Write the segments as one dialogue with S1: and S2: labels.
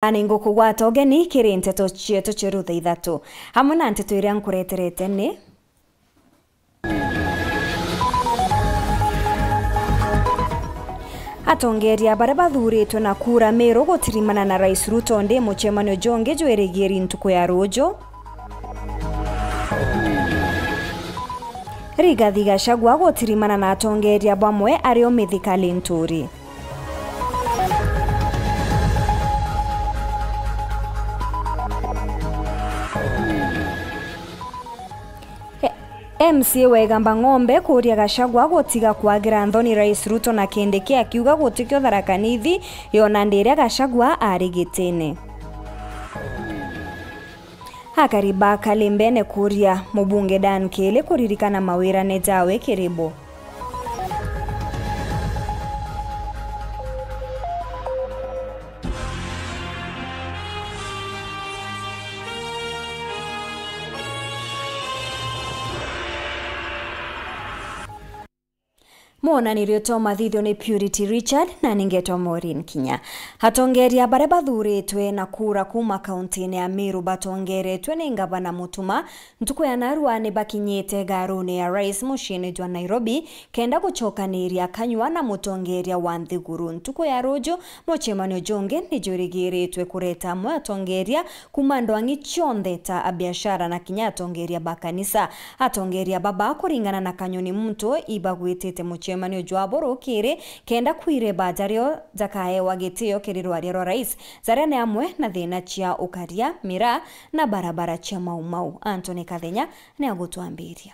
S1: Aningo kugwata ogeni kiri nteto chieto cherutha ithatu hamwe na nteto iria nkureterete ni atongeria baria bathuritwe na kura Meru gutirimana na Rais Ruto ndi muchemanio jonge jwerigieri ntuku ya rujo. Rigathi Gachagua gutirimana na atongeria bamwe ario mithikali nturi. MCA Wegamba Ng'ombe kuria Gachagua gutiga kwagira nthoni Rais Ruto na Kindiki akiuga gutikio tharakanithi yona ndiria Gachagua ari gitini. Hakariba Kalimbene kuria mubunge Dan Kele kuririkana mawira ne jawe kiribo. Mona nirioto mathithio ni Purity Richard na ningetwa Maureen Kinya. Hatongeria baria bathuritwe na kura kuma kaunti ya Meru batongeretwe ni ngavana Mutuma ntuku ya narua ni bakinyite garuni ya Rais mushini jwa Nairobi kenda guchokaniria kanywa na mutongeria wa Nthiguru ntuku ya rujo muchemanio jonge ni jurigiritwe kureta mwe atongeria kuma ndwangi chonde ta biashara na Kinya atongeria bakanisa atongeria baba kuringana na kanyoni mto ibagwitite muchemanio jwa borokire kenda kwire bajario jakae wagitio kirirwa ria Rais zarene amwe na thina chia ukaria mira na barabara chia Maumau. Anthony Kathenya ni agutwambiria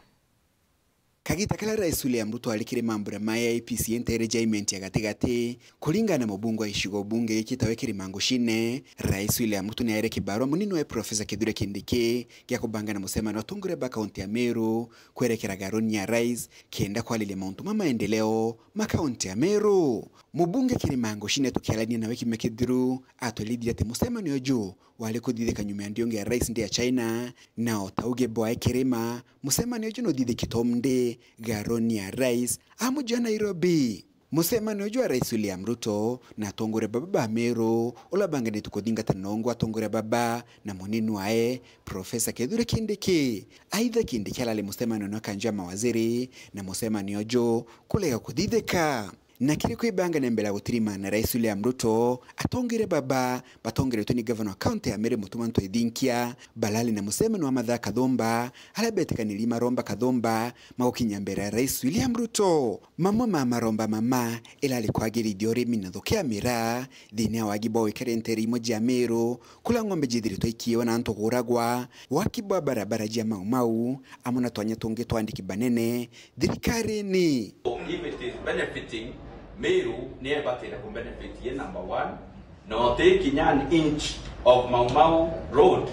S2: Kagita kala Rais William Ruto alikire mambura maya IPC entertainment ya gatigati kulingana mubungu wa ishigo bunge ikitawe kirimango shine. Rais William Ruto ni kibaro munini wa Profesa Kithure Kindiki gya kubangana musemano tungure ba kaunti ya Meru kwerekera garoni ya Rais kenda kwa lile mauntu maendeleo makaunti ya Meru. Mubunge kirimango shine tukialania na weki mekidhiru atolidia te musemano yoju wale kudideka nyume ya ndionge ya Rais ndi ya China na otauge boa kirima musemano yoju no dideki tomde garoni ya Rais amuja Nairobi. Musemano yoju wa Rais William Ruto na tongore baba Meru olabangane tukodinga tanongo atongore baba na muninu wae Profesa Kithure Kindiki. Aidha Kindiki alale musemano no kanja mawaziri na musemano yoju kulega kudideka na kiri kuibanga nembela gutirima na Rais William Ruto atongere baba batongere tuni governor wa county ya Meru Mutuma Ntwithia balali na musemano wa Matha Kathomba alabeteka nilima Romba Kathomba magokinyambera ya Rais William Ruto mama Romba mama ila alikwagiri diore mina thokea mira thini ya wagiba wekerenteri imoji ya Meru kula ng'ombe jithirito ikiwa na ntoguragwa wakibwa barabara jia Maumau amuna twanya tonge twandiki banene thirikari ni
S3: if it is benefiting Meru nearby to benefit here number 1 no taking an inch of Maumau road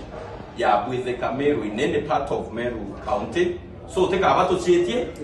S3: ya with the Meru in any part of Meru county so take about to see it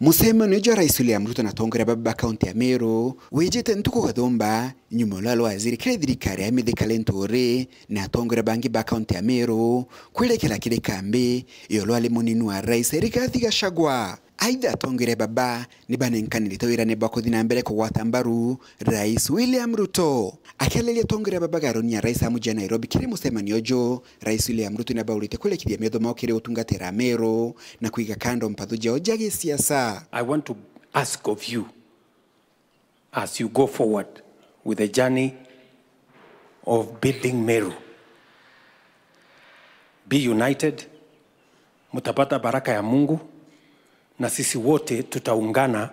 S2: musemano ya Rais William Ruto na tongera baba kaunti ya Meru wejete ntuko Kathomba nyuma lalo waziri kile thirikari ya mithikale nturi na tongera bangi ba kaunti ya Meru kwelekera kile kambi yolo ali munini wa Rais Rigathi Gachagua. Aidha tongere baba ni banenkanire tawira ne bako dina mbele ko watambaru Rais William Ruto akelele tongere baba garoni ya Rais amuja Nairobi kire musemani yojo Rais William Ruto na baulite kule kidia medho maokire utungatera Meru na kuiga kando mpathuje ojage siasa.
S4: I want to ask of you as you go forward with the journey of building Meru, be united, mutapata baraka ya Mungu na sisi wote tutaungana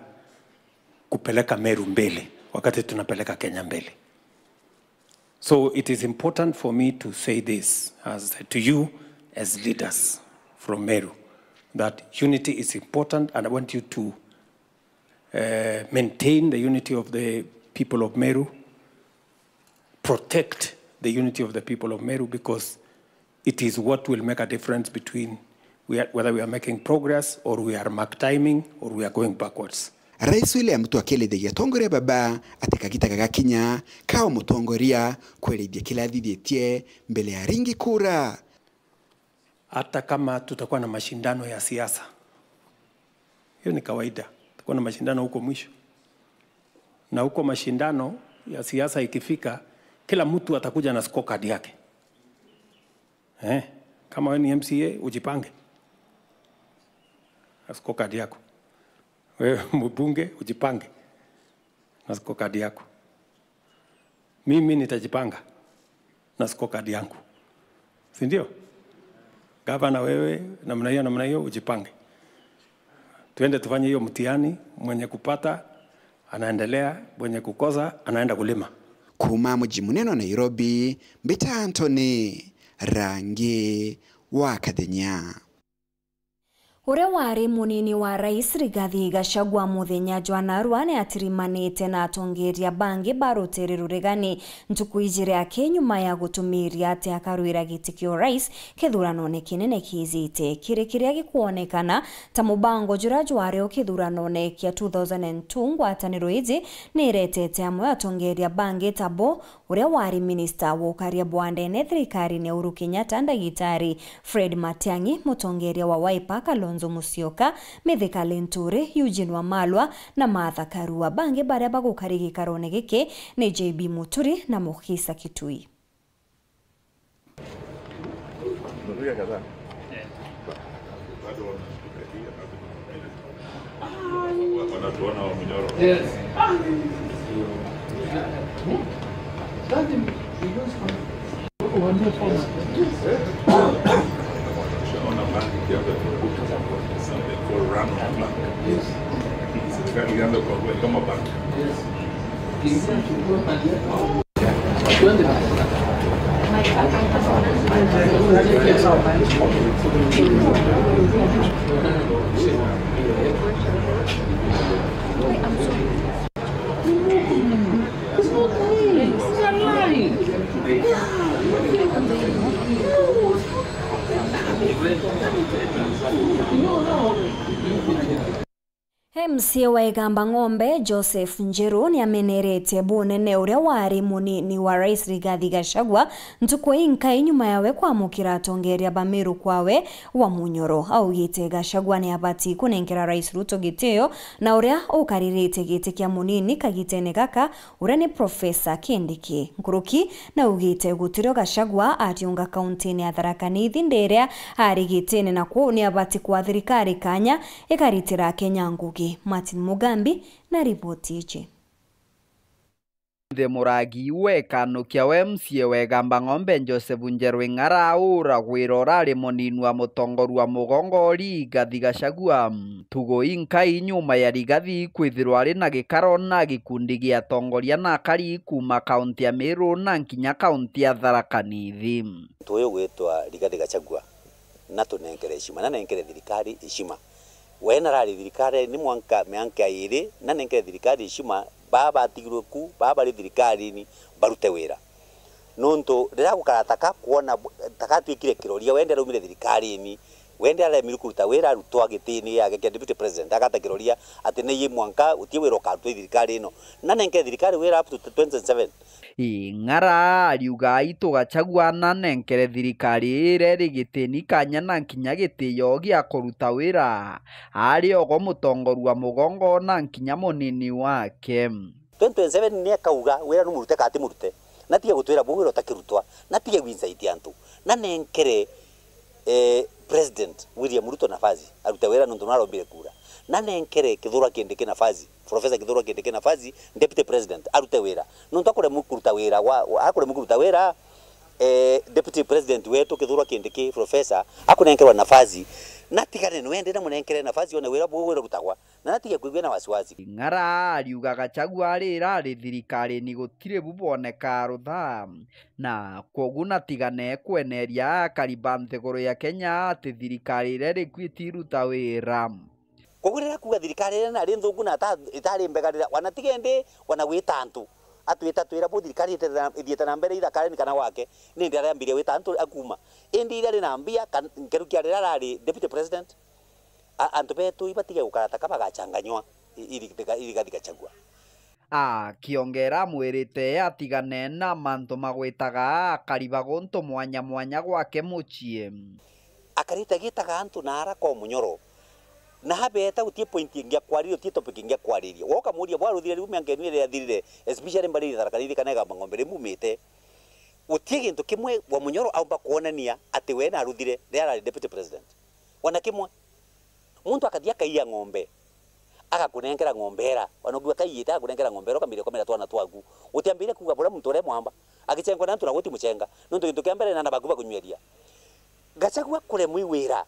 S4: kupeleka Meru mbele wakati tunapeleka Kenya mbele. So it is important for me to say this to you as leaders from Meru, that unity is important, and I want you to maintain the unity of the people of Meru, protect the unity of the people of Meru, because it is what will make a difference between whether we are making progress or we are mark timing or we are going backwards.
S2: Rais William Ruto akelethia tongore baba atekagita gagakinya kao mutongoria kwelethia kila thithietie mbele ya ringi kura.
S4: Hata kama tutakuwa na mashindano ya siasa, hiyo ni kawaida, tutakuwa na mashindano huko mwisho, na huko mashindano ya siasa ikifika kila mtu atakuja na scorecard yake. Kama wewe ni MCA ujipange na scorecard yako. Wewe mbunge ujipange na scorecard yako. Mimi nitajipanga na scorecard yangu. Si ndio? Gavana wewe namna hiyo ujipange. Tuende tufanye hiyo mtihani, mwenye kupata anaendelea, mwenye kukosa anaenda kulima.
S2: Kuma mji munene Nairobi, Mbita Anthony, Rangi wa Kathenya.
S1: Uria wari munini wa rais Rigathi Gachagua muthenya Nyandarua ni atirimanite na atongeria bangi barutere ruregani ntuku ijire ake nyuma ya gutumiria ate akarwira giti kio rais kithuranone kinene kizite kiria gikuonekana ta mubango jura jware kithuranone kia 2002 ngwataniro iji ni iretete amwe atongeria bangi tabo uria wari minister wa ukaria bwandene thirikari ni Uhuru Kenyatta Ndagitari Fred Matiang'i mutongeria wa Wiper Kalonzo Musyoka Mithika Linturi Eugene Wamalwa na Martha Karua bangi baria bagukari karone giki ni JB Muturi na Mukhisa Kitui. MCA wa Igamba Ng'ombe Joseph Njeru ni amenerete bunene uria wari munini wa rais Rigathi Gachagua ntuku inka inyuma yawe kwamukira atongeria bamiru kwawe wa Munyoro augite Gachagua ni abati kunengera rais Ruto gitio na uria ukaririte giti kia munini kagitene gaka uria ni Professor Kindiki Nkuruki na ugite gutirio Gachagua atiunga kaunti ya Tharaka Nithi nderia ari gitene na ku ni abati kwa thirikari kanya ikaritira Kenya Ngugi. Martin Mugambi na ripoti ichi.
S5: The Muragi wekano kia MCA wa Igamba Ng'ombe Joseph Njeru ng'araura gwirora ri munini wa mutongoru wa mugongo Rigathi Gachagua tugo inka inyuma ya Rigathi kwithirwa ri na gikaro na gikundi gia atongoria na akari kuma kaunti ya Meru na nkinya kaunti ya Tharaka Nithi.
S6: Tuyo gwitwa Rigathi Gachagua na tunenkere heshima na nenkere thirikari heshima. Wena rari thirikari ni mwanka meanka iri na nenkere thirikari heshima baba atigirwe ku baba ri thirikari ni barute wira nonto rira gukarataka kuona takatwikire kiroria wende rumire thirikari ni wende ara mirukuruta wira arutwa gitini ya deputy president akata kiroria ati ne mwanka utie wira ukatwe thirikari no na nenkere thirikari wira up to 2027
S5: ng'ara ariuga itu Gachagua na nenkere thirikari ire rigitini kanya na nkinya gitiyo gia kuruta wira ari ogo mutongoru wa mugongo na nkinya munini wake
S6: 2027 ni akauga wira numurute kati murute na tiye gutwira bugiro takirutwa na tiye winsaiti antu na nenkere president William Ruto nafasi aruta wira nundu narombire kura na nenkere Kithura Kindiki nafasi Professor Kithura Kindiki nafasi deputy president arute wira nundu akore mukuruta wira akore mukuruta wira deputy president wetu Kithura Kindiki professor akunenkerwa nafasi na tigane nwende na munenkere nafasi one wira bugwira rutagwa na natige kwigwe na wasiwasi.
S5: Ng'ara ariuga Gachagua rira ri thirikari ni gutire buboneka rutha na koguna tigane kweneria karibante goro ya Kenya ati thirikari ire kwitiruta wira
S6: kogurira kuga thirikari na ri nthungu na itari mbegarira wanatigende wanagwitantu atwita twira bu thirikari ithieta na mbere ithakari ni kana wake ni ndira yambiria witantu akuma indi ira ri nambia nkerukia rira rari deputy president antu betu ibatige gukarata kabagachanganywa Rigathi Gachagua
S5: kiongera mwirite atigane na manto magwitaga akaribagonto mwanya mwanya gwake muchie
S6: akarita gitaga antu na ara ko Munyoro na habeta utie point ingia kwaririo tie topic ingia kwaririo woka muria bwaruthire riu miangenwire athirire especially mbali Tharaka Nithi kana Igamba Ng'ombe rimumite utie gintu kimwe wa Munyoro aumba kuonania ati we na aruthire ria deputy president wana kimwe muntu akathia kaiya ng'ombe agakunengera ng'ombera wanogwa kaiyita akunengera ng'ombera kamire komera twana twagu utiambire kuga bora muntu ure mwamba agicengwa na ntuna guti mucenga nundu gintu kiambere na nabaguba kunyweria Gachagua kure mwiwira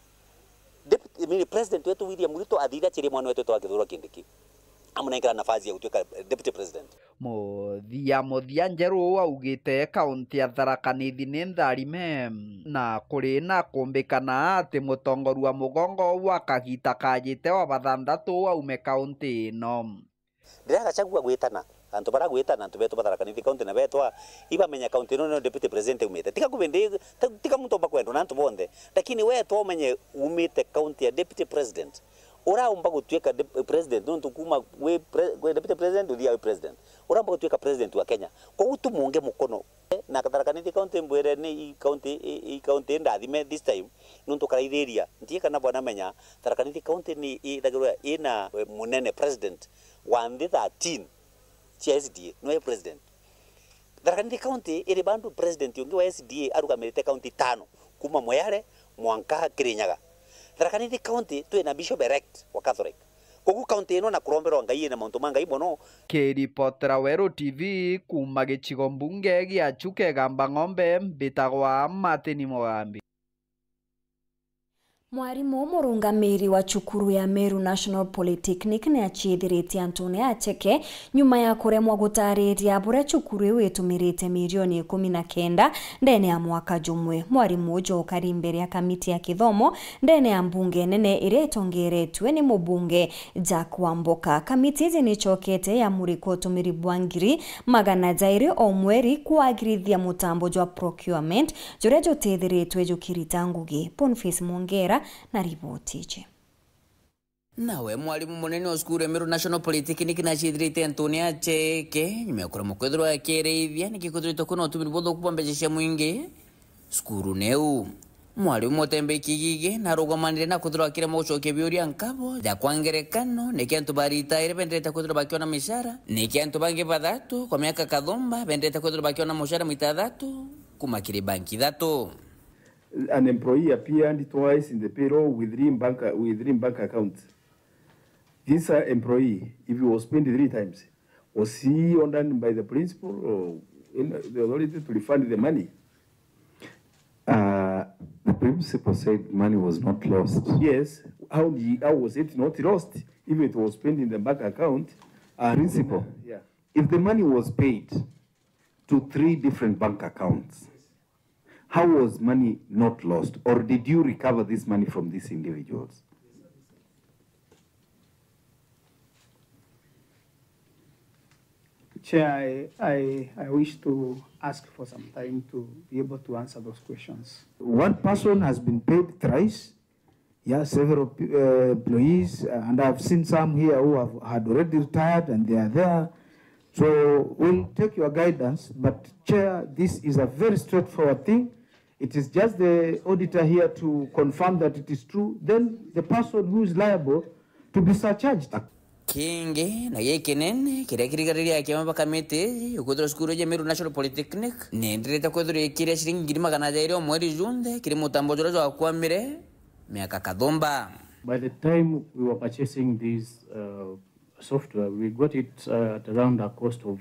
S6: deputy president wetu William Ruto athira chiri mwana wetu twagithura kindiki amunengera nafasi ya gutuika deputy president
S5: muthia njeru augite kaunti ya Tharaka Nithi ni ntharime na kuri na kumbikana ati mutongoru wa mugongo wa kagita kajite wa bathandatu aume kaunti no
S6: ndira Gachagua gwitana antu bara gwitana antu betu Tharaka Nithi kaunti na betwa iba menya kaunti no deputy president umite tika kubende tika muntu bakwendo na antu bonde lakini we to menye umite kaunti ya deputy president ora umba gutuika president nuntu kuma we deputy president uthia we president ora umba gutuika president wa Kenya ko utu munge mukono na Tharaka Nithi kaunti mbwere ni kaunti ndathime this time nuntu karaithiria ntie kana bwana menya Tharaka Nithi kaunti ni ina munene president wa 13 chia SDA no president Tharaka Nithi kaunti iri bandu president yongi wa SDA arugamirite kaunti 5 kuma Moyale Mwanka Kirinyaga Tharaka Nithi kaunti twina bishop elect wa Catholic kogu kaunti ino na kurombero ngai na mauntu mangai mono
S5: Kiripotera Weru TV kuma gicigo mbunge gia Chuke Gamba Ng'ombe bitagwa Martin Mugambi.
S1: Mwarimu murungamiri wa cukuru ya Meru National Polytechnic ni achithiritie Antony Acheke nyuma ya kuremwa gutariria bura cukuru iu itumirite milioni 19 ndene ya mwaka jumwe. Mwarimu ujo ukari mbere ya kamiti ya kithomo ndene ya mbunge nene iria itongeretwe ni mubunge Jack Wamboka. Kamiti izi ni chokete ya muriko utumiri bwangiri magana jairi o mweri kuagirithia mutambo jwa procurement juria jutithiritwe jukirita ngugi. Boniface Mongera na ripoti ichi.
S7: Nawe mwalimu munene wa skuru ya Meru National Polytechnic na chithirite Antony Acheke nyumekura mukwethirwa akireithia nikikuthirite kuna utumiri botho kubambecesha mwingi skuru neu mwalimu mutembeki gigi na rugomanire na kuthirwa kirema gucokia biuria nkabo ya kwangerekano niki antu baritaire bendete kuthirwa bakiona mishara niki antu bangi bathatu kwa miaka kathomba bendete kuthirwa bakiona mushara mitathatu kumakiri banki thatu.
S8: An employee appeared twice in the payroll with three bank accounts. This employee, if he was paid 3 times, was he ordered by the principal or the authority to refund the money?
S9: The principal said money was not lost.
S8: Yes. How was it not lost if it was paid in the bank account?
S9: Principal,
S8: yeah.
S9: If the money was paid to 3 different bank accounts, how was money not lost? Or did you recover this money from these individuals?
S10: Chair, I wish to ask for some time to be able to answer those questions.
S11: One person has been paid thrice. Yeah, several employees, and I've seen some here who had already retired and they are there. So we'll take your guidance, but Chair, this is a very straightforward thing. It is just the auditor here to confirm that it is true. Then the person who is liable to be surcharged.
S7: Kingi na yeke nene kiria kirigariria kiama kamete ukuthira skuru ya Meru National Polytechnic nendireta kuthira kiria shilingi 200,000 mweri junde kiri mutambo jora jwa kwamire miaka kathomba.
S10: By the time we were purchasing this software, we got it at around a cost of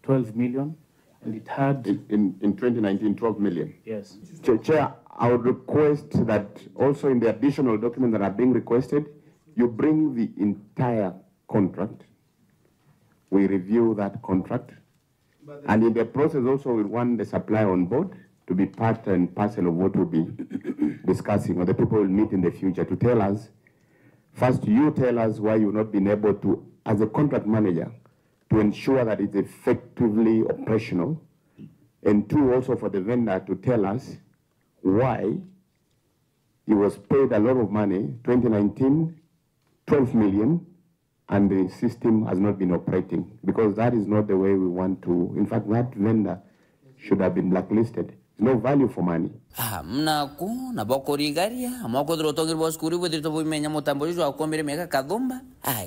S10: 12 million. And it had...
S12: In 2019, 12 million?
S10: Yes.
S12: Chair, I would request that also in the additional documents that are being requested, you bring the entire contract. We review that contract. And in the process also, we want the supplier on board to be part and parcel of what we'll be discussing, or the people will meet in the future to tell us. First, you tell us why you've not been able to, as a contract manager, to ensure that it's effectively operational, and 2, also for the vendor to tell us why he was paid a lot of money, 2019, 12 million, and the system has not been operating, because that is not the way we want to. In fact, that vendor should have been blacklisted. No value for money.
S7: Mnaku na bokorigaria amako drotongi boskuri bwedito bumenya mutambulizo akombere meka kadumba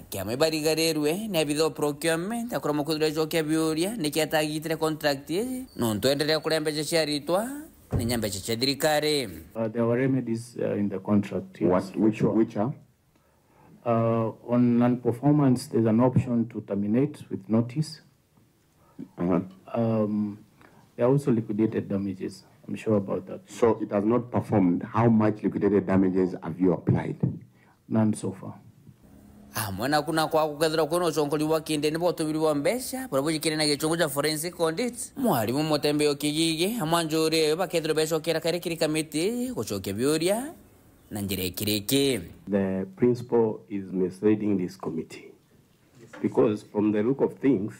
S7: kyame barigarerwe ne bido procurement akora mukudre joke bioria ne kyatagitire contract no ntoendelea kulembeje sharitwa ne nyambeje chedirikare.
S10: There were remedies in the contract. Yes.
S12: Which are?
S10: On non-performance, there's an option to terminate with notice. There are also liquidated damages. I'm sure about that.
S12: So it has not performed. How much liquidated damages have you applied?
S10: None so far.
S7: Mwana kuna kwa kukadhira kuno chonkoli wakinde nipo tubiri wa mbesha poroboji kine na gechungu cha forensic audit mwalimu motembe okigige amwanjore bakedro besho kera kare kiri kamiti kuchoke byoria na njire kireke.
S13: The principal is misleading this committee because from the look of things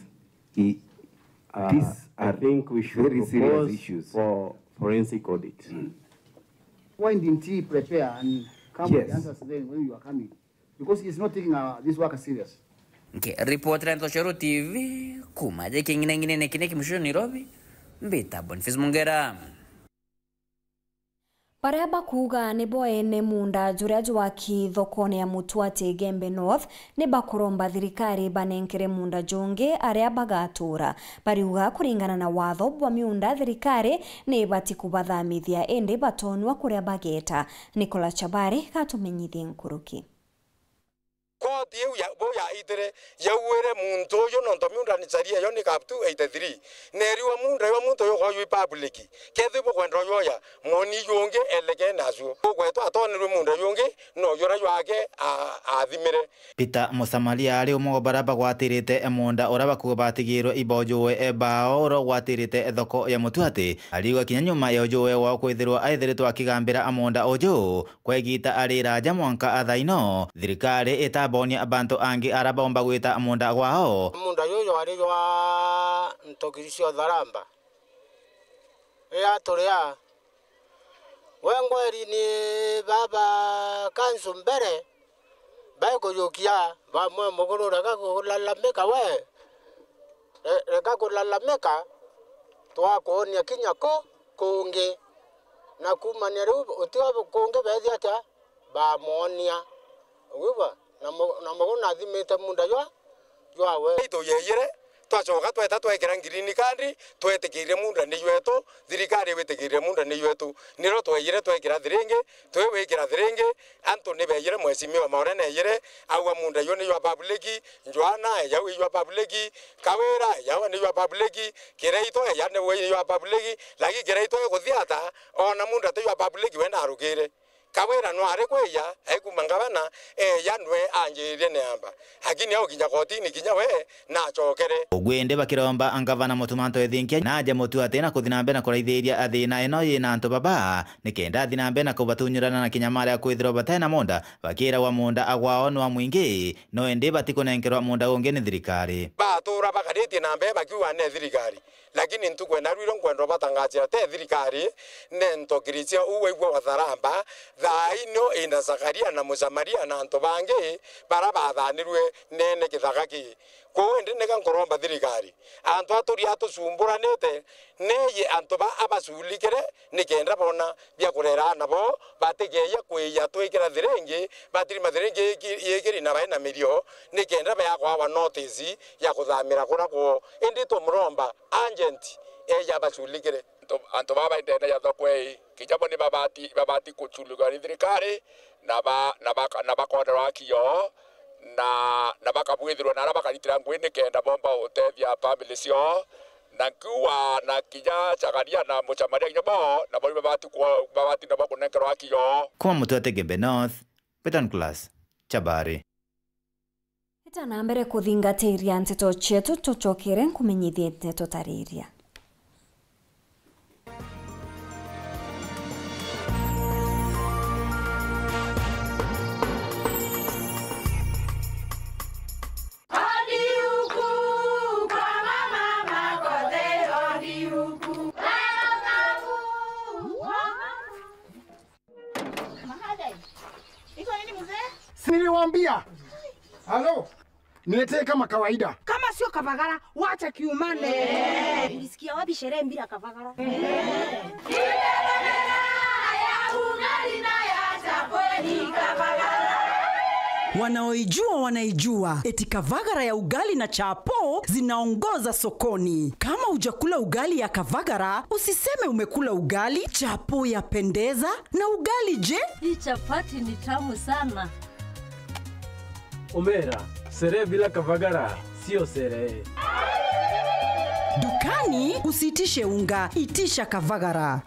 S13: I think we should
S11: very serious issues
S13: for forensic audit.
S11: Why didn't he prepare and come with the answers then when you are coming? Because he's not taking this work serious.
S7: Okay, reporter Ntoshero TV kumaje kingine ngine nekine kimsho Nairobi mbita Boniface Mungera.
S1: Bareba kuga nebo ene munda juria waki thokone ya Mutuate Gembe North ne bakuromba thirikari banenkere munda jonge aria bagatura bariuga kuringana na watho bwa miunda thirikari ne bati kubathamithia ende batonwa kuria bageta. Nicola Chabare katumenyithie nkuruki.
S14: Koti ya boya itere ya uere muntu yo nonto miunda ni charia yo ni kaptu 83 neriwa munda yo muntu yo koyu public kethe bo kwendro yo ya moni yonge elege nazo kweto atonirwe munda yonge no yora yake athimire.
S15: Peter Musamalia ari umo baraba gwatirite emunda oraba kubatigiro ibojowe ebao oro gwatirite thoko ya Mutuate aliwa kinyanyuma ya ojowe wa kwithirwa aithiritwa akigambira amunda ojo kwegita ari raja mwanka athaino thirikari etabonia abantu angi arabomba gwita amunda gwao.
S14: Munda yoyo ari wa ntokirisio dharamba ya torea wengweri ni baba kansu mbere baiko yokia ba mwe mogoro raka kulalameka we reka kulalameka toa konia kinyako konge na kumania ru otiwa konge bezi ata ba monia uba na mogoro na thimete munda yo awe to yeyere twacoka tweta twekera ngirini kandi twetikire munda ni ywetu thirikari wetikire munda ni ywetu niro tweyire twekera thiringi twewekera thiringi antu ni beyire mwesimi wa maore neyire awa munda yo ni ywa public njwana ya wi ywa public kawera ya ni ywa public kireito ya ne wi ywa public lagi kireito guthiata ona munda te ywa public we na arugire kawera no are kweya ekumangabana yanwe anjire neamba hakini au kinya kotini kinya we na chokere
S15: ogwende bakiromba angavana mutumanto ethinkia naja Mutuate na kuthinambe na kuraithiria athina eno yina antu baba nikenda thinambe na kubatunyurana na kinyamara ya kwithirwa batena munda bakira wa munda agwao no mwingi no ende batikunenkerwa munda ungi ni thirikari
S14: batura bakariti nambe bakiwa ne thirikari lakini ntukwenda rwiro nkwendo batangachira te thirikari ne ntokiricia uwe igwa watharamba thaino ina Zakaria na Musamaria na antu bangi barabathanirwe nene kithagaki ko ende nega nkoromba thirikari antu aturi atucumburanite neye antu ba abasulikire nikenda bona bya kurera nabo bategeya kwiya twikira thiringi batiri mathiringi yekiri na baina mirio nikenda ba kwa notice ya kuthamira kura ko indi tumuromba agent eya basulikire antu baba ndenda ya thokwe kijabo ni babati kuchuluga thirikari na bakodera kiyo na bakabwithirwa na bakaritira ngwini kenda bomba utethia family cio na kuwa na kija Zakaria na Musamaria nyabo na babati na bakunenkerwa kiyo
S15: kuma Mutuate Gembe North Peter Class Chabare
S1: Itana mbere kuthingatĩria nteto chetu tuchokere kumenyithia nteto tariria.
S16: Niliwaambia. Halo. Niletee kama kawaida.
S17: Kama
S16: sio Kavagara, wacha kiumane. Ulisikia wapi sherehe bila Kavagara?
S17: Wanaoijua wanaijua, eti Kavagara ya ugali na chapo zinaongoza sokoni. Kama hujakula ugali ya Kavagara, usiseme umekula ugali. Chapo yapendeza, na ugali je?
S18: Hii chapati ni tamu sana.
S13: Omera, sherehe bila Kavagara sio sherehe.
S17: Dukani usitishe unga, itisha Kavagara.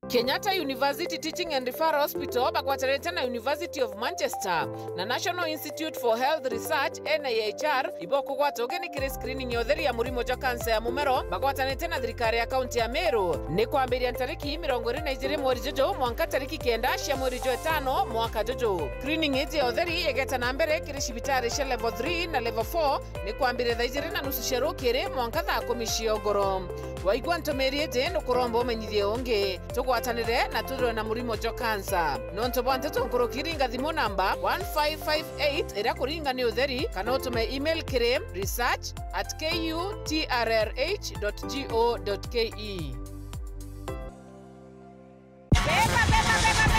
S19: Kenyatta University Teaching and Referral Hospital bakwatana na University of Manchester na National Institute for Health Research NIHR iboko gwatogeni kire screening yotheri ya murimo jo cancer ya mumero bakwatana na thirikari ya county ya Meru ni kwambiria tariki 22 mweri jojo mwanka tariki 9 cia mweri jo 5 mwaka jojo. Screening ije yotheri yegeta na mbere kire cibitari cia level 3 na level 4 ni kwambiria thaijire na nusu cia rukiri mwanka thaa 10 cia ogoro. Waigwa ntomerie je no kuromba umenyithie ungi tugwatanire na tudro na murimo jo cancer nonto bwante tunkurukiri ngathimo namba 1558 ira kuringa ni utheri kana utume email kire research@kutrrh.go.ke.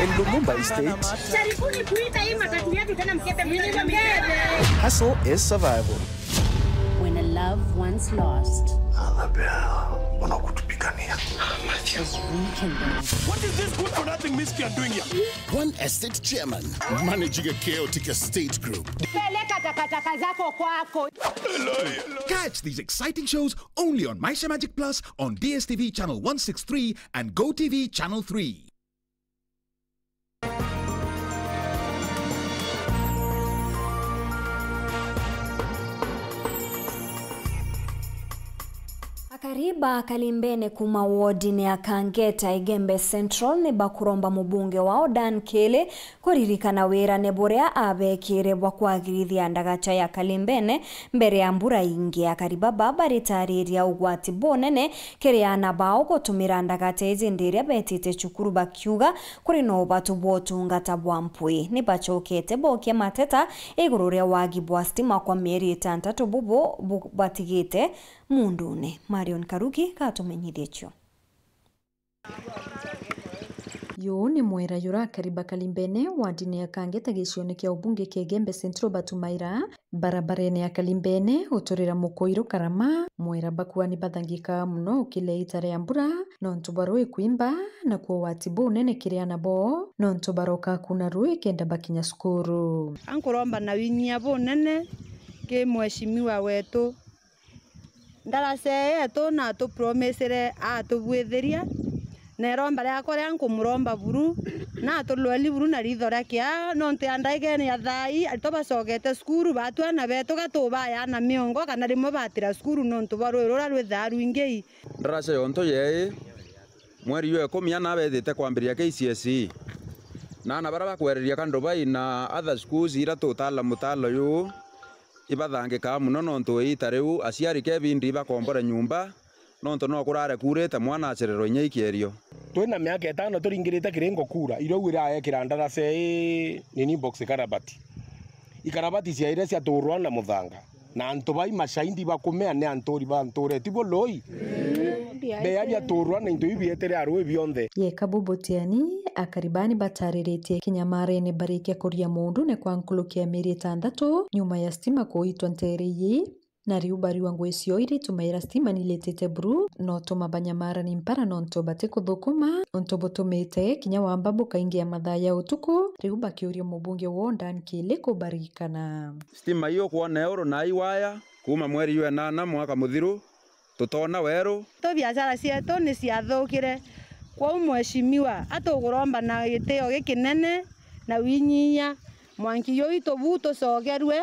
S20: In Lumumba Estate, hustle is survival.
S21: When a loved one's lost,
S20: what is this good for nothing miscreant doing here? One estate chairman managing a chaotic estate group.
S22: Catch these exciting shows only on Maisha Magic Plus on DSTV channel 163 and GoTV channel 3.
S1: Akariba Kalimbene kuma wodi ni Akangeta Igembe Central ni bakuromba mubunge wao Dan Kele kuririkana wera neborea abekire bwakwagirithia ndagacha ya Kalimbene mbere ya mbura ingi. Akariba baba ritariria ugwati bonene kereana bao gutumira ndagacha izindiria betite chukuru bakiuga kuri no batu botungata bwampui ni bachokete boke mateta igururia wagi bwa stima kwa mieri 6 bubo batigite mundune. Marion Karuki katumenyithie cho.
S23: Yo ni mwera yura Kariba Kalimbene wadini ya Kangeta gicione kia ubunge kia Igembe Central batumaira barabarene ya Kalimbene utorera mukoiro karama mwera bakuani bathangika muno ukile itare ya mbura nontu baroi kuimba na kuo watibu nene kiriana bo nontu baroka kuna rui kenda bakinya skuru.
S24: Ankuromba na winyia bo nene ke mheshimiwa wetu ndarase yetu na tu promisere atubwitheria na romba ya kore ankumuromba buru na tulweli buru na rithora kia nonte andaige ni athai alitoba sogete skuru batu na beto gatuba ya na miongo kana rimo batira skuru nonto barwirora rwetharu ingei
S25: ndarase yonto ye mweri yo komia na bethite kwambiria KCSE na baraba kwereria kandobai na other schools ira totala mutalo yo ibathangika muno nonto itareu aciari kebindi bakombora nyumba nonto no kurare kurete mwana acerero nyaikirio
S13: twina miaka 5 turingirite kirengo kura irowira yekira ndarase nini box ikarabati cia ire cia turwa na muthanga na antobai mashaindi bakumea ne antori ba antore tibo loi beya bya turwa na into ibietere arwe bionde
S23: yeka bobotiani akaribani batarirete kinyamarene barike kuria mundu ne kwankulukia miri 6 nyuma ya stima kuitwa nteriyi na riu bariwa ngwecio iri tumaira stima niletete buru no tuma banyamara ni mpara nonto bate kuthukuma onto botumete kinya wamba bukaingia mathaya utuku riu bakiuria mubunge wo Dan Kele kubarikana
S25: stima iyo kwa neuro na iwaya kuma mweri yo 8 mwaka muthiru tutona weru
S24: to biashara cietu ni ciathukire kwa mheshimiwa atuguromba na gitio gikinene na winyinya mwanki yo itobuto sogerwe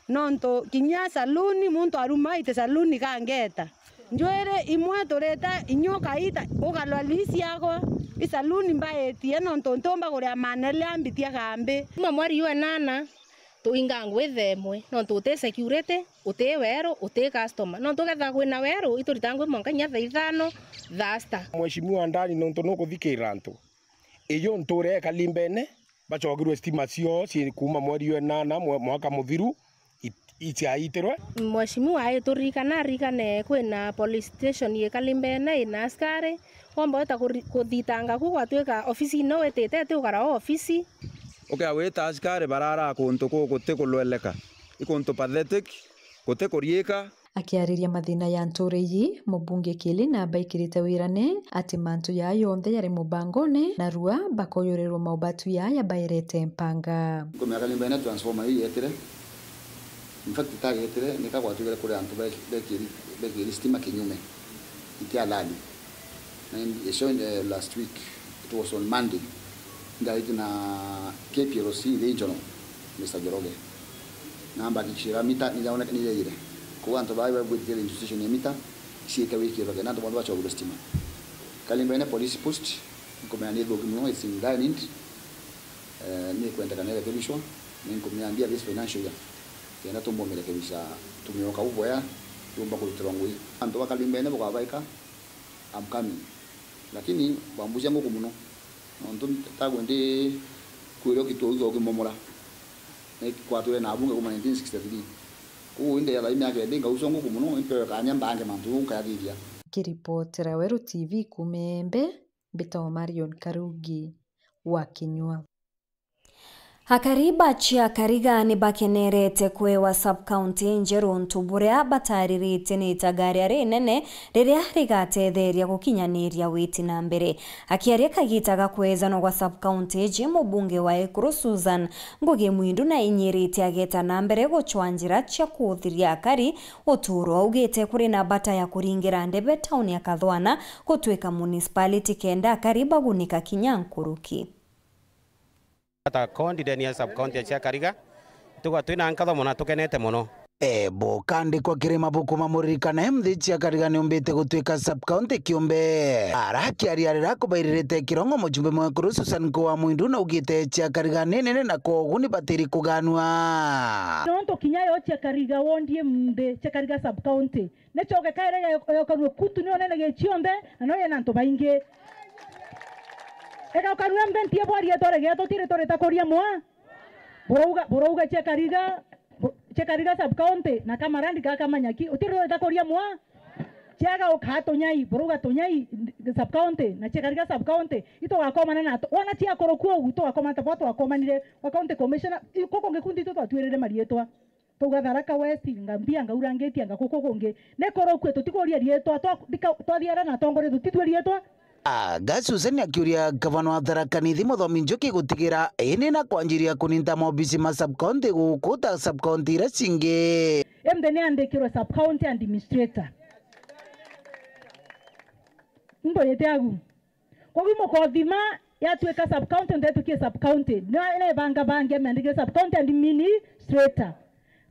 S24: nonto kinya saluni muntu aruma ite saluni kangeta njwere imwe tureta inyoka ita ugalwalisi yako isaluni mbaetie nonto ntomba kuria manele ambitia gambe
S26: mwari yo 8 tuinga ngwethemwe nonto ute security ute wero ute customer nonto getha kwina wero ituritangwe monka nya 5 thasta
S13: mheshimiwa ndani nonto no kuthikira ntu iyo nture Kalimbene bachogirwe stima cio ci kuma mweri wa 8 mwaka muthiru ichaitirwe.
S26: Mheshimiwa aiturikana rikane kwina police station ye Kalimbene ina askari kwamba weta kuthitanga ku gwatwika ofisi no wetete tukara ofisi.
S25: Okay, weta askari barara kuntu guti kulweleka ikuntu pathetic guti kuriika.
S23: Akiariria mathina ya ntureyi mubunge Kili na baikirite wirane ati mantu ya yonthe yari mubangone na rua bakoyorerwo maubatu ya bairete mpanga.
S2: Ngomya Kalimbene transformer hii yetire. In fact ta yetire nika gwatwire kuri antu bekiri stima kinyume itia lali. And shown last week, it was on Monday, that in KPLC regional, Mr. Joroge. Namba kishira mita nijaona kanile ile. Kwa anto baiba with the institution ya mita, si ka wiki roge na to mwadwa chogo stima. Kalimbene police post, kumea ni dogo mno is in dining. Ni kwenda kanele kebishwa, ni kumeambia this financial year. Tena tumbo mele kebisha tumioka ubo ya, tumba kulitrongo. Anto wa Kalimbene kwa baika, I'm coming. Lakini bambuja ngo kumuno nonto tagwende kuiro kitozo kimomora ne kwatule na bunge kuma 1963 ku inde ya laimi yake denga usongo kumuno impe kanya mbange mantu kayagiria.
S23: Kiripotera Weru TV Kumembe Bito Marion Karugi wa Kinyua.
S1: Hakariba chia kariga ni bakenerete kwewa sub-county njeru ntuburea bataririte ni itagari ari nene riria rigatetheria gukinyaniria witi na mbere. Akiaria kagitaga kwezano gwa sub-county jimu bunge wa Ekuru Susan Ngugi Mwindu na inyirite ageta na mbere guchwanjira chia kuthiria akari uturo augite kuri na bata ya kuringira ndebe tauni ya Kathwana gutwika municipality kenda akariba gunika kinyankuruki.
S3: Ata kondi ya sub-county ya Kariga tuko twina nkatho mona tukenete muno.
S4: Ebo kandi kwa kirima buku mamuririkana mthichi ya Kariga ni umbite gutwika sub-county kiumbe arakiariarira kubairite kirongo mujumbe mwa Ekuru Susan kwa Mwindu na ugite chia Kariga nene na koguni batiri kuganwa
S5: nonto kinyayo chia Kariga wondie mde chia Kariga sub-county nechoke kaire ya kanwe kutu ni onene gechionde anoye nanto bainge eka kanwe mbentie bwari etore geto tire tore takoria mwa borouga chia Kariga sub-county na kamarandi kaka manyaki utiro takoria mwa chiaga okato nyai borouga tonyai sub-county na chia Kariga sub-county ito wakomana na wana chia korokuo uto wakomana tapoto wakomanire wa county commissioner koko ngekundi to twirere marietwa tuga Tharaka West ngambia ngaurangeti anga koko konge ne korokwe tutikoria rietwa twathiara na tongore tutitwerietwa.
S4: Susan akiuria gavana wa Tharaka Nithi Muthomi Njuki gutigira ene na kwanjiria kuninta maobisi ma sub-county gukuta sub-county ira cingi
S5: emdene andikirwe sub-county administrator mboyete agu kogi mukothima yatweka sub-county ndetukie sub-county na banga meandike sub-county administrator.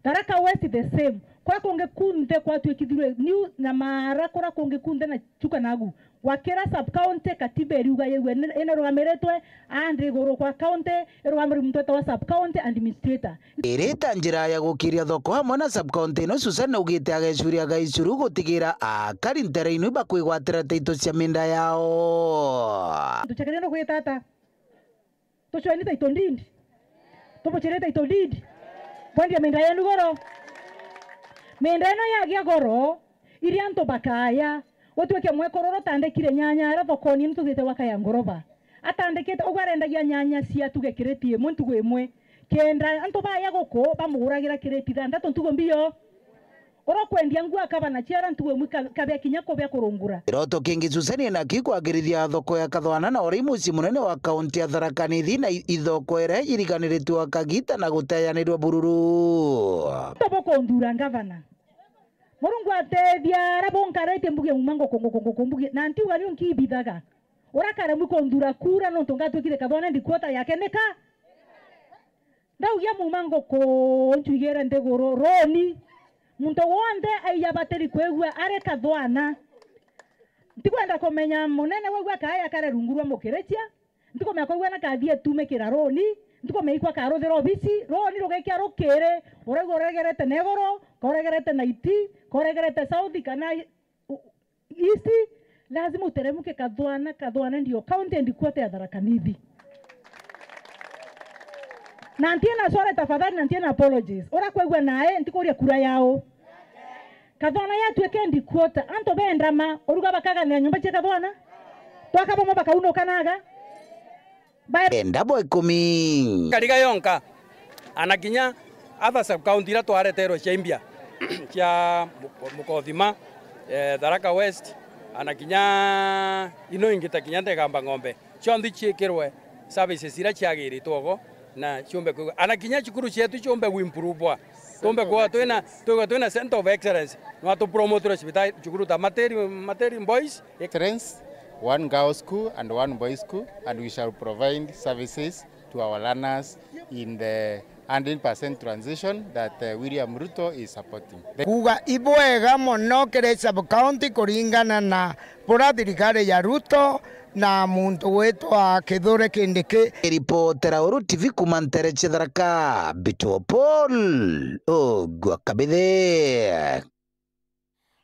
S5: Tharaka West the same kwa konge kunde kwa twekithirwe new na mara kora konge kunde na chuka nagu wakera sub-county katiba eriuga yewe ene rugameretwe andi goro kwa county rugameri mtweta wa sub-county administrator
S4: ireta njira ya gukiria thoko hamwe na sub-county no Susan ugite agecuria gaicuru gutigira akari ntereinu bakwigwatira taito cia minda yao
S5: tuchakerendo kwitata tuchweni taito ndindi tupochereta taito ndindi kwandia minda yenu goro minda eno yagia goro iri anto bakaya wetweke mwekororo tandekire nyanya ara thokoni nitugite wakaya ngoroba atandekete ogwarendagia nyanya cia tugekiretie muntu gwemwe kenda anto baya goko bamuguragira kireti thandatu ntugo mbio oro kwendia ngua akabana chiara ntugo kabya kinyako bya kurungura
S4: iroto kingi Susan na kikwagirithia thoko ya Kathwana na ori muci munene wa kaunti ya Tharaka Nithi na ithoko ere iriganiritwo akagita na guteyanirwa bururu
S5: toboko ndura gavana Murungu atethia rabonkarete mbuge mumango kongo mbuge na ntiuga ni nkibithaga urakara muko ndura kura no tungatwikire Kathwana ndi kwota yake neka ndaugia mumango ko ntwigere ndegoro roni muntu wonde aiya bateri kwegwa are Kathwana ndikwenda komenya munene wegwa kaya kare rungurwa mukiretia ndiko mekogwa na kathie tume kiraroni ndiko meikwa karothero bisi roni rugekia rukire uregerete negoro koregerete naiti koregerete south kana east lazima uteremuke Kathwana ndio county ndikwete ya Tharaka Nithi Na ntie na sore tafadhali na ntie na apologies. Ora kwegwa nae ntikuria kura yao. Kathona ya tueke ndi quota anto bendama oruga bakaga na nyumba cheka thona. Twaka bomo bakauno kanaga.
S4: Endabo 10
S6: Kariga yonka anakinya other sub county ira twaretero Chembia kia Mukothima Tharaka West anakinya ino ingita kinya Ndegamba Ng'ombe chondi chiekirwe services ira chiagiritwo go na chombe kwa anakinya chukuru chetu chombe improve tombe kwa twina center of excellence no to promote hospital chukuru ta materi boys
S8: excellence, one girls school and one boys school, and we shall provide services to our learners in the 100% transition that William Ruto is supporting.
S9: Kuga iboega mono kere sub county kuringana na pora thirikari ya Ruto na muntu wetu wa Kithure Kindiki.
S4: Ripotera Uru TV kumantere Tharaka Bito Paul Ogwakabithe.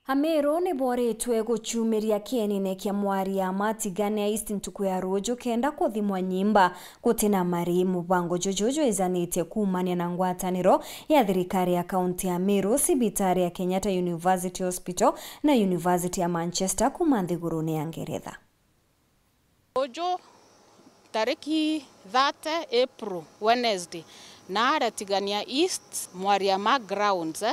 S1: Amero ne boretwe guchumiria kienine kia mwari ya matigane ya East ntuku ya rojo kenda kuthimwa nyimba kutina mari mubango jojojo izanite kumania na ngwataniro ya thirikari ya kaunti ya Meru, sibitari ya Kenyatta University Hospital na University ya Manchester kumanthiguruni ya Ngeretha.
S10: Rojo tariki 30 April Wednesday na aratigania East mwari ya grounds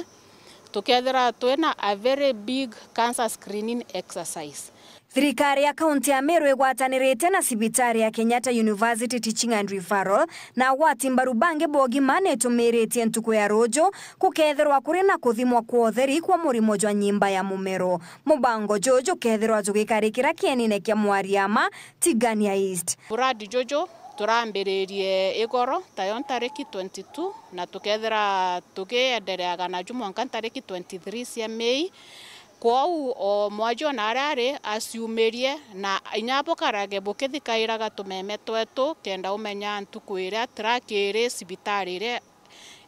S10: Together twena a very big cancer screening exercise.
S1: Thirikari ya kaunti ya Meru igwatanirite na sibitari ya Kenyatta University Teaching and Referral na watimbaru bange bogi mane tumirite ntuku ya rojo kuketherwa kuri na kuthimwa kwa utheri kwa murimo jwa nyimba ya mumero. Mubango jojo ketherwa jugikarikira kienine kia mwariama Tigania East.
S10: Muradi jojo turambiririe igoro tayo tariki 22 na tukethera tukiendereaga na jumwanka tariki 23 cia Mei kwau o mwajo na arare asiumerie na inyabokarage bukithikairaga tumeme twetu kenda umenya ntukwira trakire sibitarire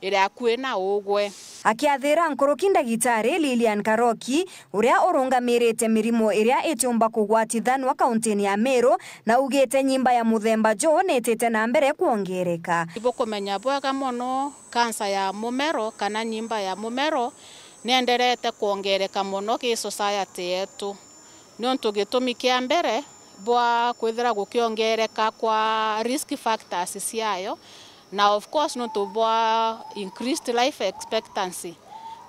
S10: ira kwena ugwe
S1: akiathira nkoroki ndagitari Lilian Karoki uria urungamirite mirimo iria itumba kugwatithanwa kaunti ya Meru na ugite nyimba ya muthemba jo netete na mbere kuongereka.
S10: Ibo kumenya bwaga mono kansa ya mumero kana nyimba ya mumero nenderete kuongereka mono ki society yetu nonto gitumi kia mbere bwa kwithira gukiongereka kwa risk factors ciayo. Now, of course, no to increased life expectancy.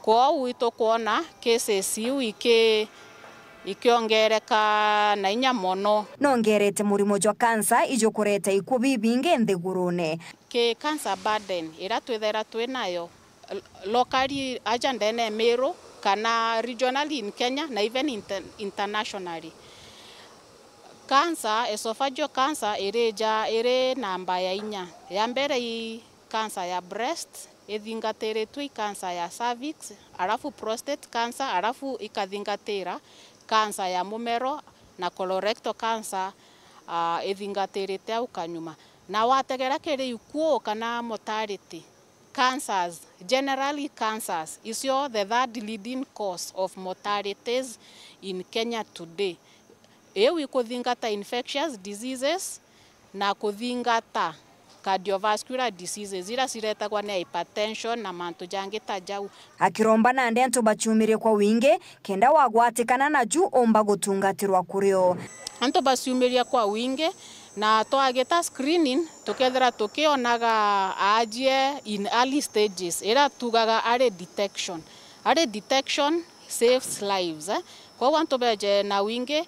S10: Kwa wito kuona cases yu ikiongereka na inya mono.
S1: Nongerete murimo jwa kansa ijokureta ikubibinge nthigurune.
S10: Ke cancer burden ira twethera twenayo locally ajandene Meru kana regionally in Kenya na even internationally. Cancer, esophageal cancer ire namba ya inya. Ya mbere i cancer ya breast, ithingatire tu cancer ya cervix, alafu prostate cancer, alafu ikathingatira cancer ya mumero na colorectal cancer ithingatire te ukanyuma. Na wategera kiri ikuo kana mortality. Cancers, generally cancers, is the third leading cause of mortalities in Kenya today. Ewe kuthingata infectious diseases na kuthingata cardiovascular diseases ira ciretagwa ni hypertension na mantu jangita jau.
S1: Akiromba na ndentu bachumire kwa wingi kenda wagwatikana na juu omba gutungatirwa kurio.
S10: Anto basiumiria kwa wingi na twageta screening tukethera tukionaga ajie in early stages ira tugaga early detection. Early detection saves lives. Kwa wanto beje na wingi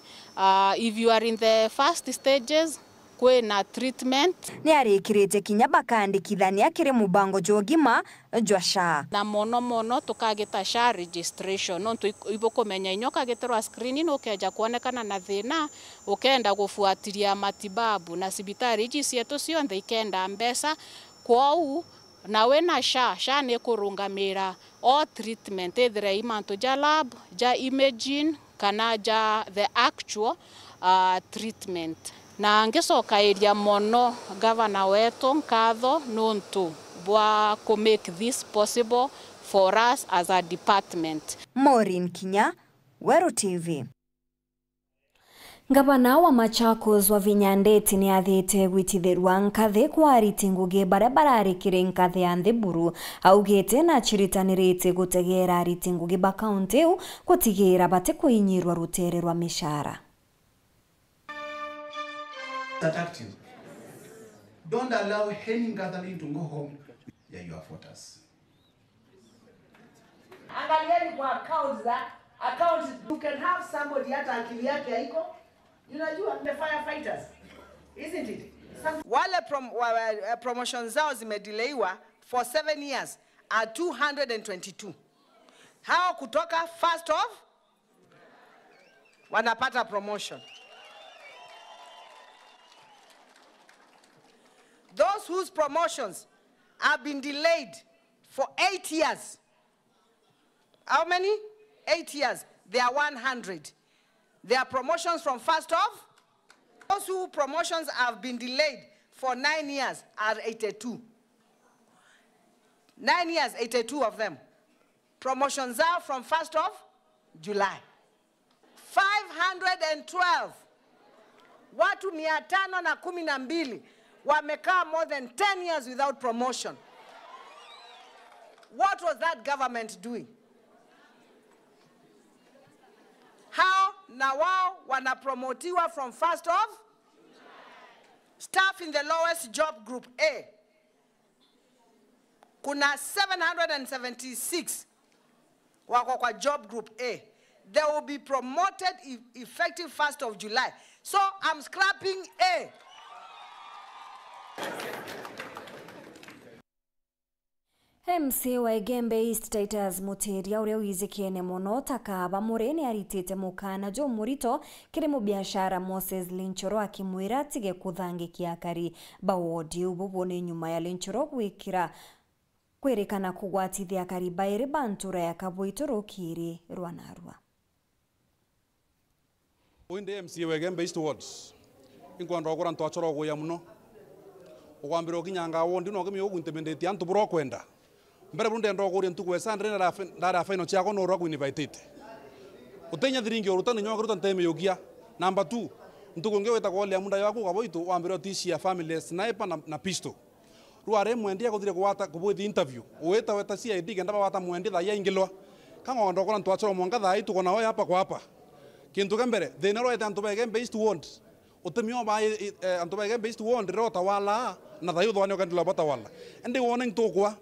S10: if you are in the first stages kwena treatment
S1: ni arikirite kinya bakandikithania kiri mubango jogima jwasha
S10: na mono tukageta SHA registration no ibokomenya inyoka geterwa screening ukeja kuonekana na thina ukenda gufuatiria matibabu na sibitari ici cietu cionthe ikenda mbesa kwau na wena SHA ni kurungamira all treatment ethira imanto ja lab ja imaging kana ja the actual treatment. Na ngesoka area mono governor wetu nkatho nuntu bwa to make this possible for us as a department.
S1: Maureen Kinya, Weru TV. Gavana wa Machakos wa Vinyandeti ni athite gwititherwa nkathi kwa ariti ngugi baria bararikire nkathi ya Nthiburu augite na chiritanirite gutegera ariti ngugi ba kaunti iu gutigira bate kuinyirwa rutere rwa mishara.
S7: Don't allow any gathering to go home. Yeah, you are voters.
S11: Angalieni kwa accounts you can have somebody hata akili yake haiko. Unajua the firefighters, isn't it? Wale promotions zao zimedelaywa for 7 years are 222. Hao kutoka first of wanapata promotion. Those whose promotions have been delayed for 8 years. How many? 8 years. They are 100. There are promotions from first of. Those whose promotions have been delayed for 9 years are 82. 9 years, 82 of them. Promotions are from 1st of July. 512. Watu 512 wamekaa more than 10 years without promotion. What was that government doing? How na wao wanapromotiwa from 1st of? Staff in the lowest job group A. Kuna 776 wako kwa job group A. They will be promoted effective 1st of July. So I'm scrapping A.
S1: MC wa Igembe East Titus Muteria uria wizikiene muno takaba mureni aritite mukana jo murito kiri mu biashara Moses Linchoro akimwira atige kuthangikia akari bawodi ububone nyuma ya Linchoro gwikira kwerekana kugwatithia akari bairi bantura ya Kabwitoro kiri Rwanarwa.
S12: Uinde MC wa Igembe East Wards inkwandwa okora ntwachoro guya muno ogwambira okinyanga wondi no gimi oguntemendeti antu bro kwenda mbere bunde ndo gori ntuku esandre ndara faino chiako no ro kuinvited utenya thiringi orutani nyoga rutan teme yogia. Number 2 ntuku ngeweta ko le munda yako kaboito wambira tishia family sniper na pistol ruare mwendi akothire kwata kubwithi interview weta weta CID genda bawata mwendi tha yaingilwa kango ndo kora ntwachoro monga tha itu kona hoya hapa kwa hapa kintu kembere thina ro eta ntuba Igembe East Ward utemio ba ntuba Igembe East Ward rota wala na tha yutho wanyo kandila bata wala ndi warning tokwa.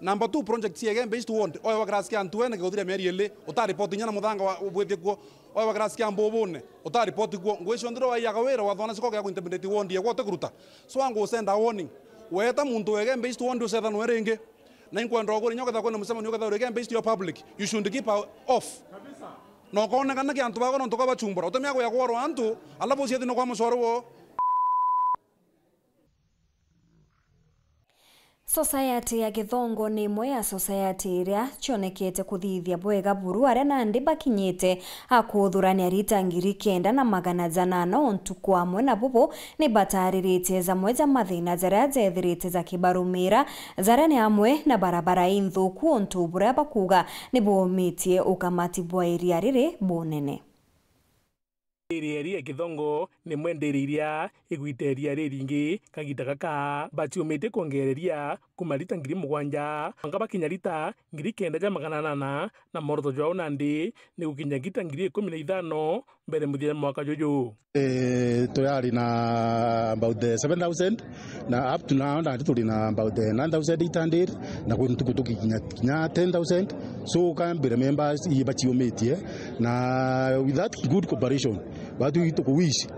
S12: Number 2 project ya Igembe East Ward oyo wagraskia antuene ke meri ele uta report nyana muthanga wa ubwete ko oyo wagraskia mbobone uta report ko ngwesho ndiro wa yakawera wa thona siko ya ku intimidate ward ya gwote kuruta so ango send a warning weta muntu wa Igembe East Ward usetha no erenge na inko ndo ko nyoka ko musema nyoka tha Igembe East your public you should keep off no kona kana ke antu ba ko ntoka bachumbura utemya ko ya kwaro antu alafu siete no kwa musoro wo.
S1: Society ya Githongo ni imwe ya society iria cionekete kuthithia bwega buru aria nandi bakinyite akuthurania rita 9,800 ontuku amwe na bubu ni batariritie zamwe za mathina zaria zethirite za kibarumira zaria ni amwe na barabara inthuku ontu buria bakuga ni bumitie ukamati bwa iria riri bunene.
S14: Ria Githongo ni mwenderiria igwiteria riringi kagita gaka batiumite kuongereria kumarita 7,000 anga bakinya rita 9,800 na morotho jwao nandi ni gukinya gita 15,000 mbere muthia mwaka jojo.
S15: Tuyari na about 7,000 na up to now na tuli na about 9,800 na kutukinya 10,000 so kambere members ibatiumite na with that good cooperation watu itukuwish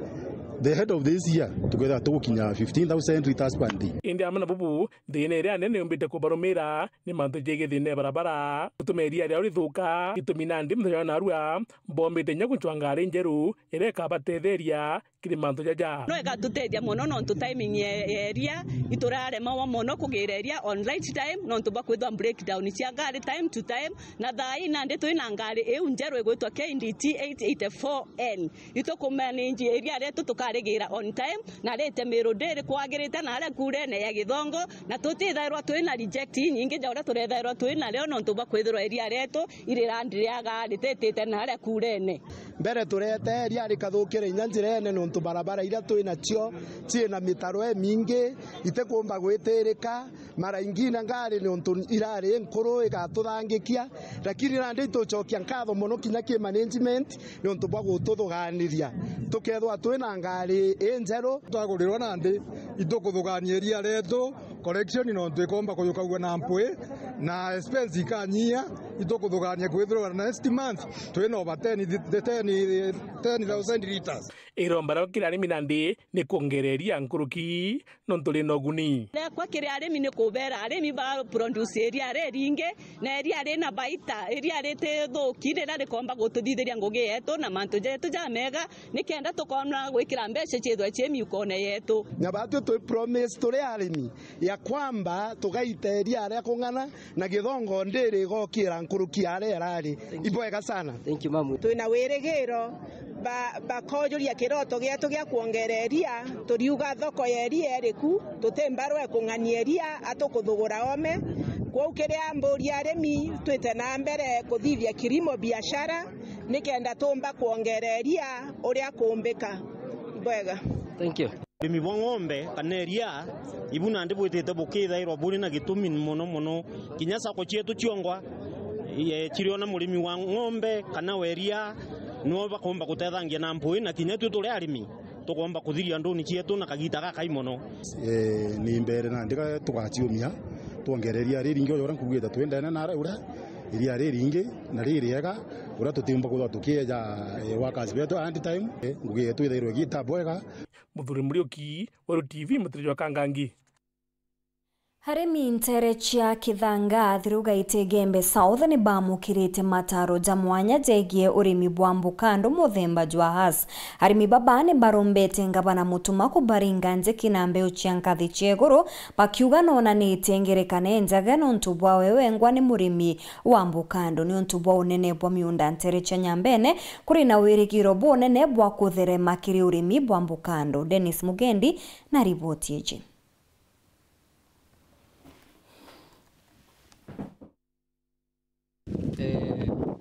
S15: the head of this year together tukinya 15,000 liters per day.
S14: Indi amana bubu thine ria nene umbite kubarumira ni mantu jege thine barabara utumeria ria urithuka itumina ndi mthenya na arua bombite nyaguchwanga njeru ireka batetheria kirimantu jaja
S16: no ega tutedia muno no ntu timing area iturare mawa muno kugira area on right time no ntu bakwithwa breakdown cia ngari time to time na thai na ndi twina ngari eu njeru igwitwa KNDT 884N itukumanage area ria tutuka turaregira on time na rete mirudiri kwagirite na ale kurene ya githongo na tutithairwa twina reject nyingi jaura turethairwa twina leo no tuba kwithirwa eria reto irirandiriaga ritetete na ale kurene
S9: mbere turete eria rikathukire inyanjirene no barabara ira twina cio ciina mitaro mingi itekumba gwitirika mara ingine ngari no irari nkuru igatuthangikia lakini randi tucokia nkatho muno kinya ki management no tubwa gututhuganiria tukethwa twina ngari enjero
S17: twagurirwa nandi itukuthugania eria reto correction no twikomba kuyukagwa na mpwi na expense ikanyia itukuthugania kwithirwa next month twina over 10,000 liters
S14: irombara kira arimi nandi ni kuongereria nkuruki nontuli noguni
S16: kwa kira arimi ni kubera arimi ba produce eria ringe na eria rina baita eria rite thukire na rikomba gututhithiria ngugi yetu na mantu jetu jamega ni kenda tukona gwikira mbeca chithwa chemi ukone yetu
S9: nyabatu tu promise turi arimi ya kwamba tugaiteria aria kungana na githongo ndiri gokira nkuruki aria rari ibwega sana.
S18: Thank you mamu.
S11: Twina wirigiro bakojuria kiroto gitu gia kuongereria turiuga thoko ya eria eriku tutembarwe kunganieria atukuthugura ome kwa kiria mburi arimi twite na mbere kuthithia kilimo biashara nikenda tumba kuongereria uria kumbika bwega.
S18: Thank you.
S19: Rimi bwa ng'ombe kana eria ibuna ndi bwitite bukithairwa buri na gitumi muno kinya sako cietu ciongwa chiriona murimi wa ng'ombe kana weria no bakomba gutethangia na mpui na kinya tu turi arimi tukomba kuthiria nduni cietu na kagita gaka imono
S15: ni mbere na ndika tugaciumia tuongereria riringi ora nkugita twendana na ura iria riringi na ririega ura tutimba kuthwa tukieja wakazi betu anti time ngugi twithairwe gita bwega
S14: Muthuri Muriuki wa TV Mutiriwa Kangangi.
S1: Harimi ntere chia Kithanga thiruga itegembe South ni bamukirite mataro jamwanya jegie urimi bwa mbukando muthemba jwa has harimi babane barombete ngabana mutuma kubaringa nje kinambe uchiankathi chieguru bakiuga nona ni tengerekane njaga nontu bwa wewe ngwa ni murimi wa mbukando ni ontu bwa unene bwa miunda ntere chia nyambene kuri na wirigiro bwa unene bwa kutherema kiri urimi bwa mbukando. Dennis Mugendi na ripoti iji.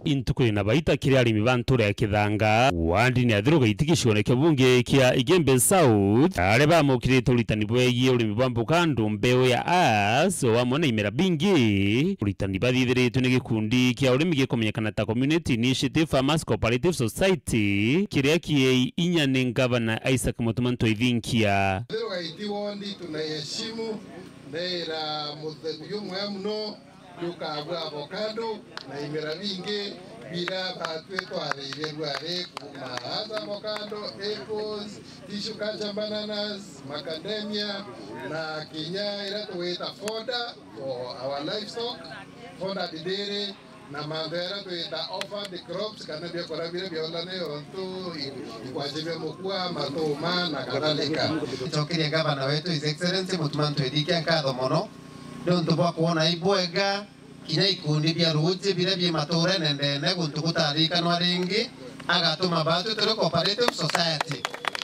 S20: Intuko na baita kiri arimi bantura ya Kithanga wandi ni athiruga itikishone kebunge kia Igembe South areba mukirite uritani bwegie urimi bwa mbukando mbeo ya as wa mona imera bingi uritani bathithiritwe ni gikundi kia urimi gikumenyekana ta Community Initiative Farmers Cooperative Society kiria kie inyane ngavana Isaac Mutumanto ithinkia
S21: athiruga itiwondi tunayeshimu ndera mutheguyo mwemuno yukagwa avocado na imera bingi bila batwe twareire rware kuma haza avocado, apples, tissue culture bananas, macadamia na kinya ira tuweta fodder for our livestock, fodder didere na mandera tuweta offer the crops kana bia kora bile biolane onto ikwajebe mukua matoma na kadhalika.
S22: Chokiri gavana wetu His Excellency Mutumanto Edikia nkatho mono nontu bwa kuona ibwega kinya ikundi bia ruji bile bia mature nendene guntu gutarikanwa ringi agatuma batu turi cooperative society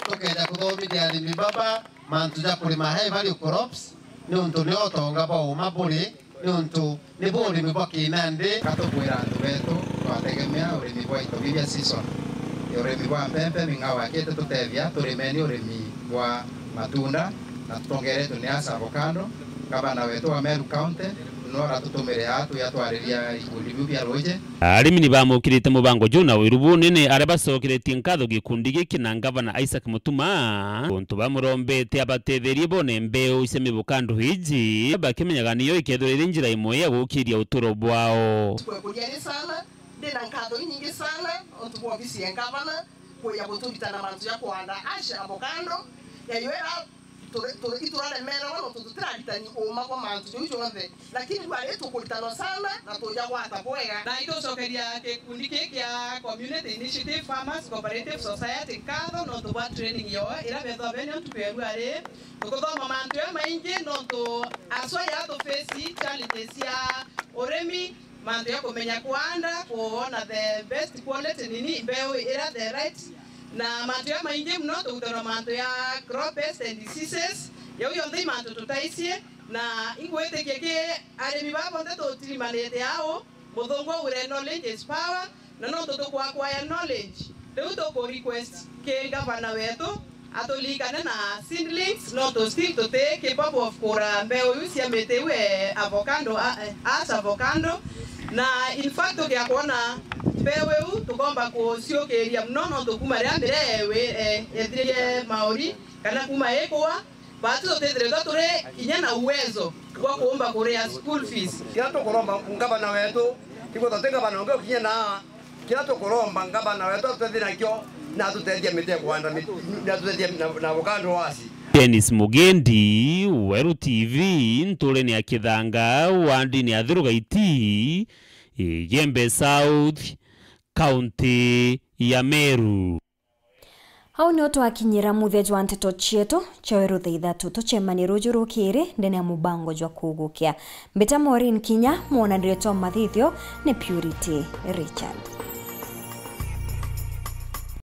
S22: tukeja kuthomithia arimi baba mantu ja kurima high value crops nontu ni otonga bauma buri nontu ni burimi bwa kinandi katukwira andu betu twategemea urimi bwa ito bia season urimi bwa mbembe mingawa kete tutethia turimeni urimi bwa matunda na tutongere tu ni asa avocado gavana wetu wa Meru County nora tutumire atu yatwariria ikundi bya roje
S20: arimi ni bamukirite mubango jona wirubu nene arabasokiretie nkatho gikundi giki na gavana Isaac Mutuma ontu bamurombete abatetherie bone mbeo iseme bukando hiji bakimenyaga niyo ikethurire njira imwe ya gukiria uturo bwao
S11: kujeni sana ndina nkatho nyingi sana ontu bwa ofisi ya gavana kwa ya gutubitana mantu ya kuanda asha avocado ya yoera iturale mena wano tututiragitani uma kwa mantu jojo wanthe lakini wale tukulitano sana na tuja gwata bwega
S27: na itocokeria gikundi kia Community Initiative Farmers Cooperative Society katho no tuba training yo ira betho bene tuperu are tukuthoma mantu ya maingi no tu aswa ya to face challenges ya uremi mantu ya kumenya kuanda kuona the best quality nini mbeo ira the right na mantu ya maingi mno tukutana mantu ya crop pest and diseases ya uyo ndi mantu tutaisie na ingwete keke aremi babo ndeto tilimanete yao muthongo ure knowledge is power na no toto kwa acquire knowledge leo to request ke gavana wetu atolikane na seedlings no to still to take capable of kora mbeo yusi ya metewe avocado as avocado na in fact ya kuona mbeo tukomba kuosio keria mnono to kuma rambere edrie maori kana kuma ekoa batu to tedre dotore inyana uwezo kwa kuomba korea school fees
S2: kila to koromba ngabana wetu iko tatenga bana ngao kinyana kila to koromba ngabana wetu tutendina kyo na tutedia mite kuanda na tutedia na avocado wasi.
S20: Dennis Mugendi, Weru TV, ntole ni akithanga wandi ni athirugaiti Igembe South, County ya Meru.
S1: Hau nio twakinyira muthejo wa nteto chieto cha Weru thaa ithatu tuchemani rujuru kiri ndene ya mubango jwa kugukia mbita Maureen Kinya mwona ndireto mathithio ni Purity Richard.